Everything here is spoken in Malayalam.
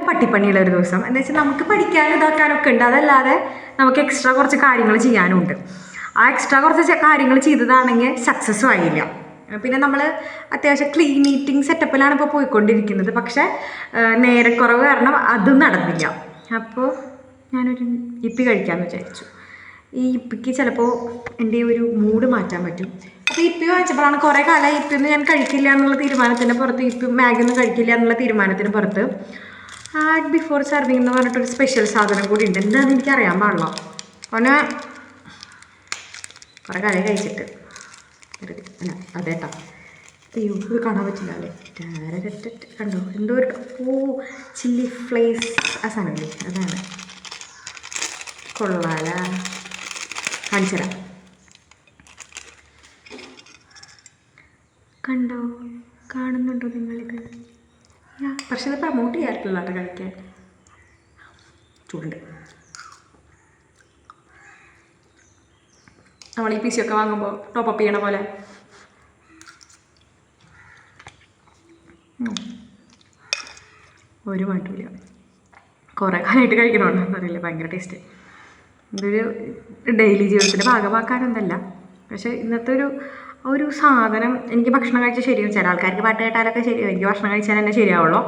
പട്ടിപ്പണിയുള്ള ഒരു ദിവസം. എന്താ വെച്ചാൽ നമുക്ക് പഠിക്കാനും ഇതാക്കാനൊക്കെ ഉണ്ട്, അതല്ലാതെ നമുക്ക് എക്സ്ട്രാ കുറച്ച് കാര്യങ്ങൾ ചെയ്യാനും ഉണ്ട്. ആ എക്സ്ട്രാ കുറച്ച് കാര്യങ്ങൾ ചെയ്തതാണെങ്കിൽ സക്സസ്സും ആയില്ല. പിന്നെ നമ്മൾ അത്യാവശ്യം ക്ലീൻ ഈറ്റിംഗ് സെറ്റപ്പിലാണ് ഇപ്പോൾ പോയിക്കൊണ്ടിരിക്കുന്നത്. പക്ഷേ നേരക്കുറവ് കാരണം അതും നടന്നില്ല. അപ്പോൾ ഞാനൊരു ഇപ്പി കഴിക്കാമെന്ന് വിചാരിച്ചു. ഈ ഇപ്പിക്ക് ചിലപ്പോൾ എൻ്റെ ഒരു മൂഡ് മാറ്റാൻ പറ്റും. അപ്പോൾ ഇപ്പി വാങ്ങിച്ചപ്പോഴാണ് കുറേ കാലമായി ഇപ്പിയൊന്നും ഞാൻ കഴിക്കില്ല എന്നുള്ള തീരുമാനത്തിൻ്റെ പുറത്ത്, ഇപ്പി മാഗി ഒന്നും കഴിക്കില്ല എന്നുള്ള തീരുമാനത്തിന് പുറത്ത് ആഡ് ബിഫോർ സർവിങ് എന്ന് പറഞ്ഞിട്ടൊരു സ്പെഷ്യൽ സാധനം കൂടി ഉണ്ട്. എന്താണെന്ന് എനിക്കറിയാൻ പാടില്ല. അവനെ കുറേ കാലമായി കഴിച്ചിട്ട് അല്ല അതേട്ടാ, അയ്യോ ഇത് കാണാൻ പറ്റില്ല അല്ലേ, കണ്ടോ എന്തോ ഒരു ചില്ലി ഫ്ലേസ് ആ സാധനമല്ലേ, അതാണ്. കൊള്ളാല, കാണിച്ചു തരാം. കണ്ടോ, കാണുന്നുണ്ടോ നിങ്ങളിത്? പക്ഷെ ഇത് പ്രമോട്ട് ചെയ്യാറില്ല കേട്ടോ കഴിക്കാൻ. ചൂടുണ്ട്. നമ്മൾ ഈ പീസിയൊക്കെ വാങ്ങുമ്പോൾ ടോപ്പപ്പ് ചെയ്യണ പോലെ. ഒരു മാറ്റമില്ല. കുറേ കാലമായിട്ട് കഴിക്കണമെന്ന് അറിയില്ല, ഭയങ്കര ടേസ്റ്റ്. ഇതൊരു ഡെയിലി ജീവിതത്തിൻ്റെ ഭാഗമാക്കാനൊന്നല്ല, പക്ഷേ ഇന്നത്തെ ഒരു സാധനം എനിക്ക് ഭക്ഷണം കഴിച്ചാൽ ശരിയാവും. ചില ആൾക്കാർക്ക് പാട്ട് കേട്ടാലൊക്കെ ശരിയാവും, എനിക്ക് ഭക്ഷണം കഴിച്ചാൽ തന്നെ ശരിയാവുള്ളൂ.